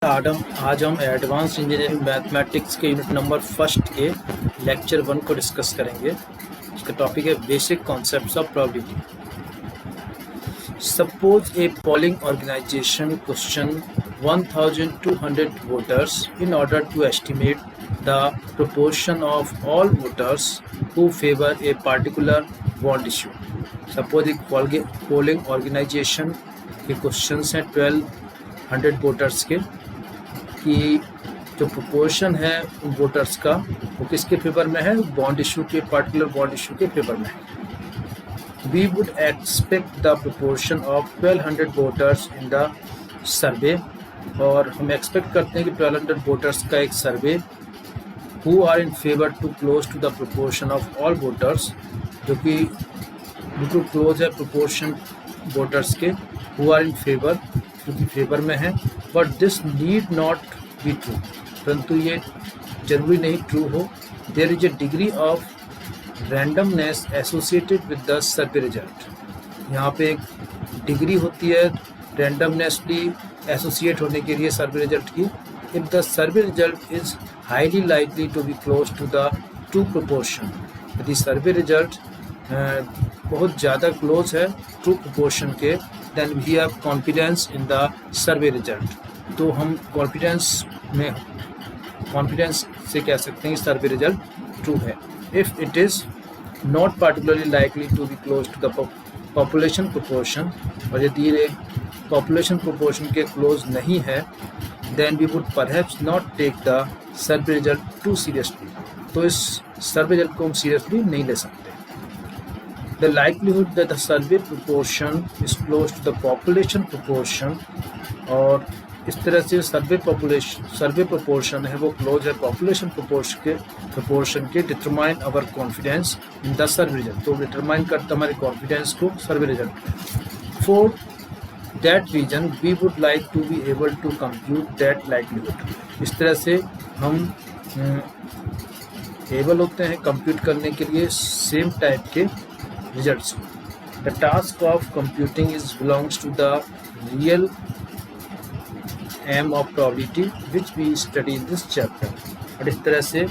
आज हम advance engineering mathematics के यूनिट नंबर फर्स्ट के लेक्चर 1 को डिस्कस करेंगे। इसका टॉपिक है basic concepts of probability. Suppose a polling organization question 1200 voters in order to estimate the proportion of all voters who favour a particular bond issue. Suppose एक polling organization के question हैं 1200 voters के कि जो proportion है उन voters का वो किसके फेवर में है, बॉन्ड इशू के, पार्टिकुलर बॉन्ड इशू के फेवर में है। We would expect the proportion of 1200 voters in the survey, और हम एक्सपेक्ट करते हैं कि 1200 वोटर्स का एक survey who are in favour to close to the proportion of all voters, जो कि बिल्कुल क्लोज है प्रोपोर्शन वोटर्स के हु आर इन फेवर, जो कि फेवर में है। But this need not be true, परंतु ये जरूरी नहीं ट्रू हो। There is a degree of randomness associated with the survey result. यहाँ पे एक डिग्री होती है रैंडमनेसली एसोसिएट होने के लिए सर्वे रिजल्ट की। If the survey result is highly likely to be close to the true proportion, यदि सर्वे रिजल्ट बहुत ज़्यादा क्लोज है ट्रू प्रोपोर्शन के, then we have confidence in the survey result. तो हम कॉन्फिडेंस से कह सकते हैं कि सर्वे रिजल्ट ट्रू है। If it is not particularly likely to be close to the population proportion, और यदि ये पॉपुलेशन प्रोपोर्शन के क्लोज नहीं है, then we would perhaps not take the survey result too seriously. तो इस सर्वे रिजल्ट को हम सीरियसली नहीं ले सकते। The likelihood that the survey proportion is close to the population proportion, और इस तरह से सर्वे प्रोपोर्शन है वो क्लोज है पॉपुलेशन प्रोपोर्शन के determine our confidence in the survey result. तो डिटरमाइन करता हमारे कॉन्फिडेंस को survey result. For that reason we would like to be able to compute that likelihood. इस तरह से हम एबल होते हैं कंप्यूट करने के लिए सेम टाइप के results. The task of computing belongs to the real aim of probability which we study in this chapter. और इस तरह से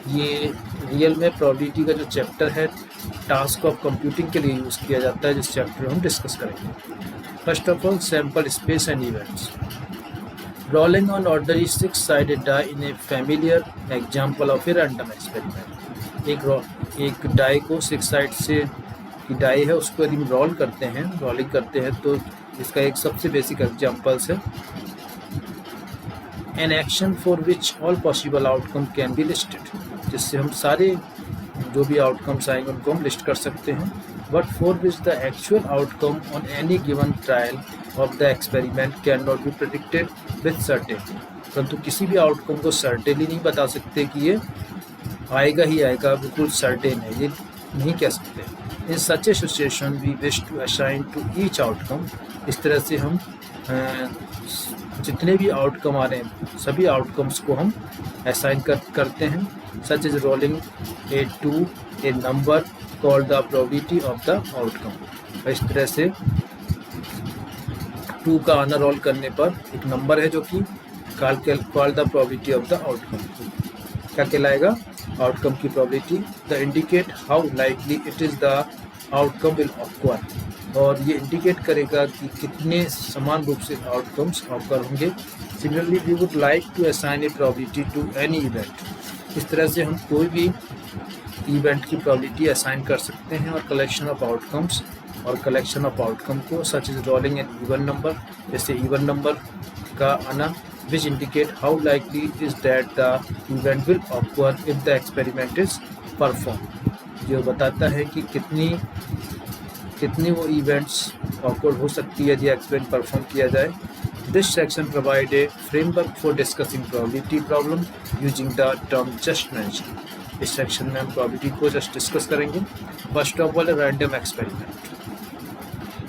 ये रियल में प्रोबेबिलिटी का जो चैप्टर है टास्क ऑफ कंप्यूटिंग के लिए यूज़ किया जाता है, जिस चैप्टर हम डिस्कस करेंगे। First of all sample space and events. Rolling on ordinary six-sided die in a familiar example of a random experiment. एक डाई को 6 साइड से की डाई है उसको यदि हम रोलिंग करते हैं तो इसका एक सबसे बेसिक एग्जांपल्स है। An action for which all possible outcome can be listed, जिससे हम सारे जो भी आउटकम्स आएंगे उनको हम लिस्ट कर सकते हैं। But for which the actual outcome on any given trial of the experiment can not be predicted with certainty, परंतु किसी भी आउटकम को सर्टेनली नहीं बता सकते कि ये आएगा ही आएगा, बिल्कुल सर्टेन है, ये नहीं कह सकते। In such a situation we wish to assign to each outcome, इस तरह से हम जितने भी आउटकम आ रहे हैं सभी आउटकम्स को हम असाइन करते हैं। Such as rolling a two a number called the probability of the outcome. इस तरह से 2 का आना रोल करने पर एक नंबर है जो कि called the probability of the outcome. क्या कहलाएगा? आउटकम की probability. The indicate how likely it is the outcome will occur, और ये इंडिकेट करेगा कि कितने समान रूप से आउटकम्स ऑकर होंगे। Similarly we would like to assign a probability to any event. इस तरह से हम कोई भी इवेंट की प्रोबेबिलिटी असाइन कर सकते हैं। और कलेक्शन ऑफ आउटकम्स और कलेक्शन ऑफ आउटकम को such as rolling an even number, जैसे इवन नंबर का आना, which indicate how likely is that the event will occur if the experiment is performed, जो बताता है कि कितनी वो इवेंट्स ऑकर्ड हो सकती है यदि एक्सपेरिमेंट परफॉर्म किया जाए। This section provide a framework for discussing probability problem using the term just mention. इस सेक्शन में हम प्रोबेबिलिटी को जस्ट डिस्कस करेंगे। First of all random experiment.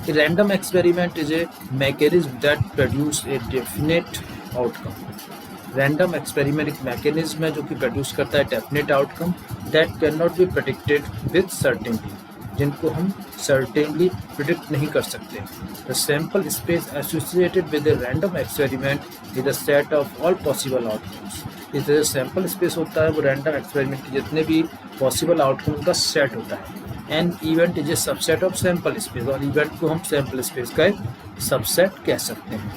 A random experiment is a mechanism that produce a definite outcome. Random experiment एक mechanism है जो कि produce करता है definite outcome that can not be predicted with certainty, जिनको हम certainly predict नहीं कर सकते. The sample space associated with a random experiment is the set of all possible outcomes. इस तरह सैम्पल स्पेस होता है वो रैंडम एक्सपेरिमेंट के जितने भी पॉसिबल आउटकम का सेट होता है. N event is a subset of sample space, और इवेंट को हम सैम्पल स्पेस का एक सबसेट कह सकते हैं.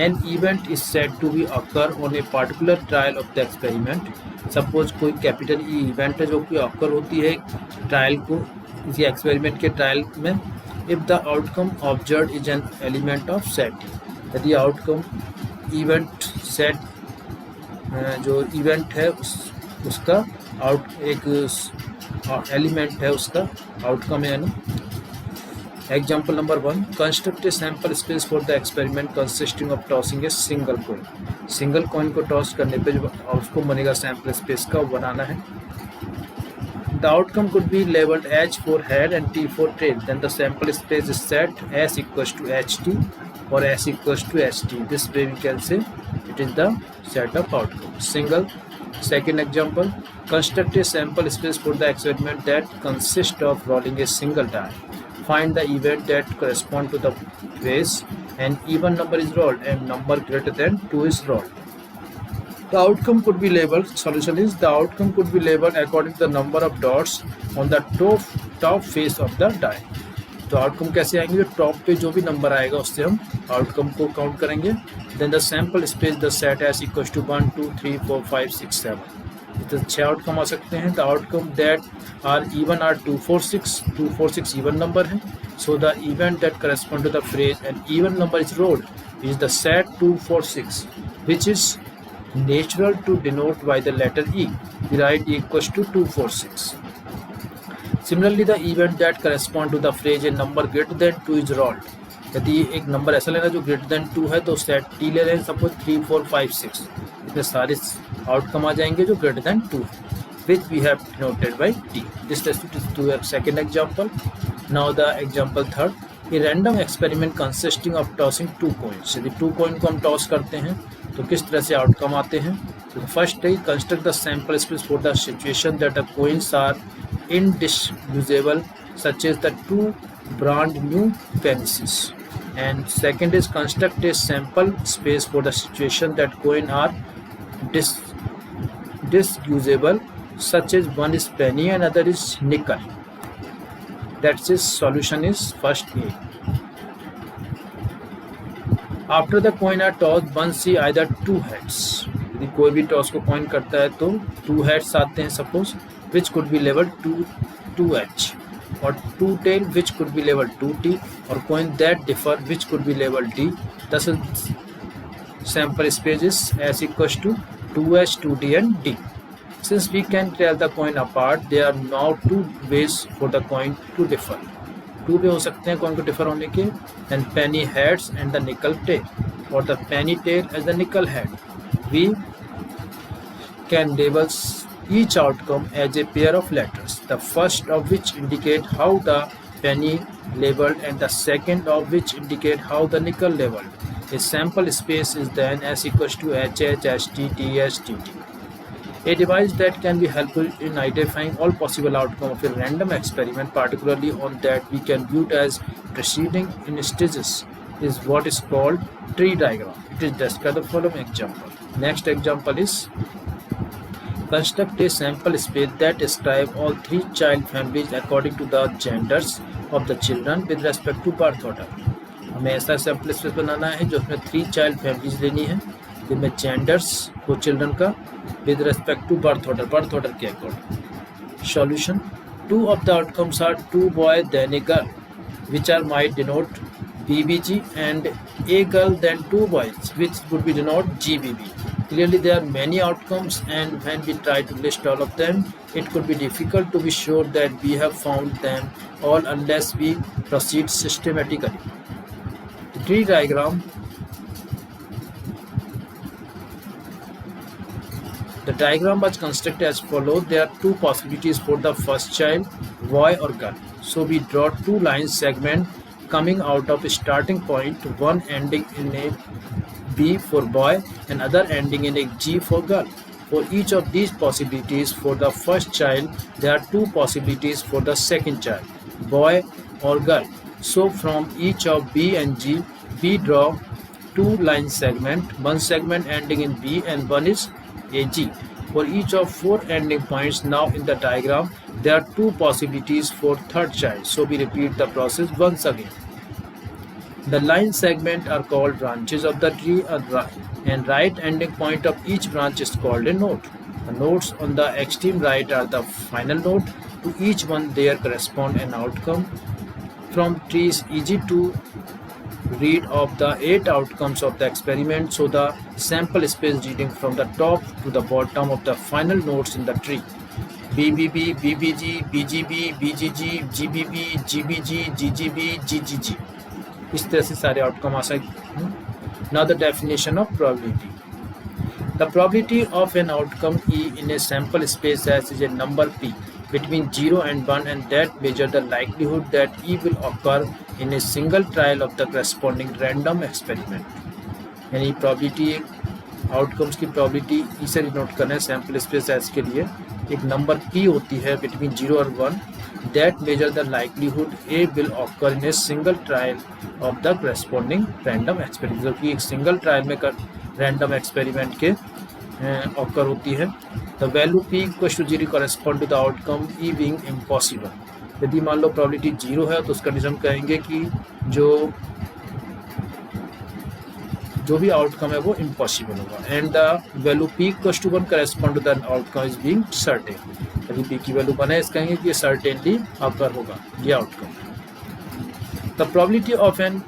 An event is said to be occur on a particular trial of the experiment. Suppose कोई कैपिटल ई इवेंट है जो कि अकर होती है ट्रायल को, किसी एक्सपेरिमेंट के ट्रायल में. If the outcome observe is an element of set, यदि आउटकम इवेंट सेट जो इवेंट है उसका एक एलिमेंट है, उसका आउटकम है ना. Example number 1, construct a sample space for the experiment consisting of tossing a single coin. Single coin को टॉस करने पे जो उसको बनेगा सैम्पल स्पेस का बनाना है. The outcome could be labelled H for head and T for tail. Then the sample space is set S equals to HT or S equals to ST. This way we can say it is the set of outcome. Single. Second example, construct a sample space for the experiment that consists of rolling a single die. Find the event that correspond to the phase an even number is rolled and number greater than 2 is rolled. The outcome could be labeled. Solution is the outcome could be labeled according to the number of dots on the top face of the die. तो outcome कैसे आएंगे, जो top पे जो भी number आएगा उससे हम आउटकम को काउंट करेंगे. Then the sample space the set S equals to 1 2 3 4 5 6 7. तो 6 आउटकम आ सकते हैं. The outcome that are even are 2 4 6 even number है. So the event that correspond to the phrase an even number is rolled is the set 2 4 6 which is natural to denote by the letter E. We write E equals to 2 4 6. Similarly, the event that correspond to the phrase a number greater than 2 is rolled. यदि एक number ऐसा लेना जो greater than 2 है तो set T ले रहे हैं. सपोज 3 4 5 6, इसमें सारे आउटकम आ जाएंगे जो greater than 2 which we have denoted by T. This is to a second example. Now the example third. A random experiment consisting of tossing 2 coins. यदि 2 coin को हम टॉस करते हैं तो किस तरह से आउटकम आते हैं. तो फर्स्ट है construct the sample space for the situation that the coins are indistinguishable such as the 2 brand new penises. And second is construct a sample space for the situation that coin are distinguishable such as one is penny and other is nickel. That's its solution is first A. After the coin are tossed, one see either 2 heads. यदि कोई भी toss को coin करता है तो 2 heads आते हैं suppose, which could be labeled 2H, or 2 tail which could be labeled 2T, or coin that differ which could be labeled D. Thus sample space is S equals to 2H, 2D and D. Since we can tell the coin apart, there are now 2 ways for the coin to differ. 2 वे हो सकते हैं coin को differ होने के. And penny heads and the nickel tail, or the penny tail as the nickel head. We can label each outcome as a pair of letters, the first of which indicate how the penny labeled and the second of which indicate how the nickel labeled. A sample space is then S equals to HH, HT, TH, TT. A device that can be helpful in identifying all possible outcomes of a random experiment, particularly on that we can view it as proceeding in stages, is what is called tree diagram. It is described the following example. Next example is construct a sample space that describe all 3 child families according to the genders of the children with respect to birth order. हमें ऐसा sample space बनाना है जो उसमें 3 child families लेनी है, जिनमें genders को children का with respect to birth order के according. Solution, 2 of the outcomes are 2 boys then a girl, which are might denote BBG, and a girl then 2 boys, which would be denote GBB. Clearly there are many outcomes, and when we try to list all of them, it could be difficult to be sure that we have found them all unless we proceed systematically. The tree diagram. The diagram was constructed as follows. There are 2 possibilities for the first child, boy or girl. So we draw 2 line segment coming out of a starting point, one ending in a B for boy and other ending in a G for girl. For each of these possibilities for the first child, there are 2 possibilities for the second child. boy or girl. So from each of B and G, we draw two line segment, one segment ending in B and one is AG. For each of four ending points now in the diagram, there are two possibilities for third child. So we repeat the process once again. The line segment are called branches of the tree and right ending point of each branch is called a node. The nodes on the extreme right are the final node. To each one there correspond an outcome. From tree is easy to read of the 8 outcomes of the experiment, so the sample space reading from the top to the bottom of the final nodes in the tree. BBB, BBG, BGB, BGG, GBB, GBG, GGB, GGG. इस तरह से सारे outcome आ सकते हैं. Now the definition of probability. The probability of an outcome E in a sample space S is a number P between 0 and 1 and that measure the likelihood that E will occur in a single trial of the corresponding random experiment. यानी probability outcomes की probability E से denote करना है sample space S के लिए. एक number P होती है between 0 और 1 that measure the likelihood A will occur in a single trial of the corresponding random experiment. जो कि एक सिंगल ट्रायल में रैंडम एक्सपेरिमेंट के ऑकर होती है. The value P equal to 0 correspond to the outcome E being impossible. यदि मान लो probability 0 है तो उस कंडीशन में कहेंगे कि जो भी आउटकम है वो इम्पॉसिबल होगा. And the value P equal to 1 correspond to the outcome is being certain. यदि P की वैल्यू 1 है इस कहेंगे कि ये सर्टेनली ऑकर होगा ये outcome. The probability of an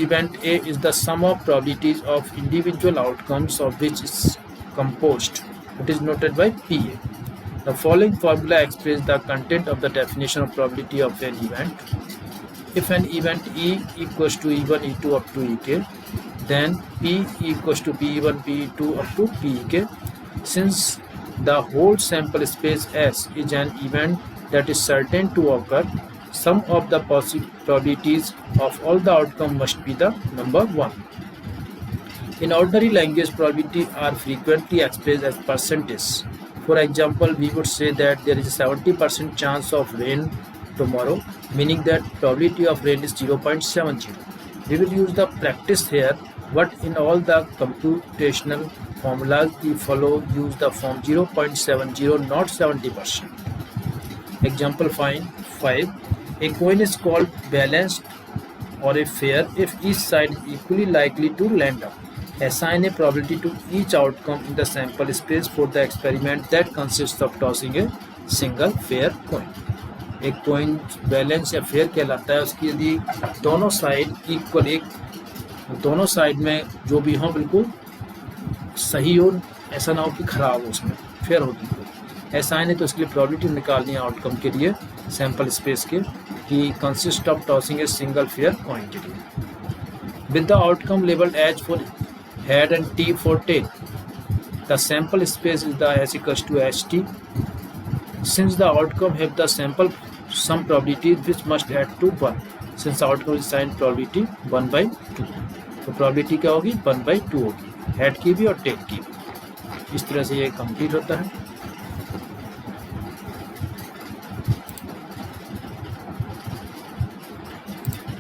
event A is the sum of probabilities of individual outcomes of which is composed. It is noted by PA. The following formula expresses the content of the definition of probability of an event. If an event E equals to E1, E2 up to Ek, then P equals to P1, P2 up to Pek. Since the whole sample space S is an event that is certain to occur, sum of the probabilities of all the outcome must be the number 1. In ordinary language, probability are frequently expressed as percentage. For example, we would say that there is a 70% chance of rain tomorrow, meaning that probability of rain is 0.70. We will use the practice here, but in all the computational formulas we follow use the form 0.70, not 70%. Example 5. A coin is called balanced or a fair if each side is equally likely to land up. Assign a probability to each outcome in the sample space for the experiment that consists of tossing a single fair coin. एक coin balance या fair कहलाता है. उसकी यदि दोनों side equal दोनों side में जो भी हो बिल्कुल सही हो, ऐसा ना हो कि खराब हो, उसमें फेयर होगी. ऐसा है नहीं तो इसके लिए प्रोबेबिलिटी निकालनी है आउटकम के लिए सैम्पल स्पेस के कि consist of tossing a single fair coin के लिए. With the outcome labelled H for head and T for tail, the sample space is the S equals to H T. Since the outcome have the sample sum probability which must add to 1, since outcome is sign probability 1/2. तो probability क्या होगी 1/2 होगी, head की भी और tell की भी. इस तरह से ये कंप्लीट होता है.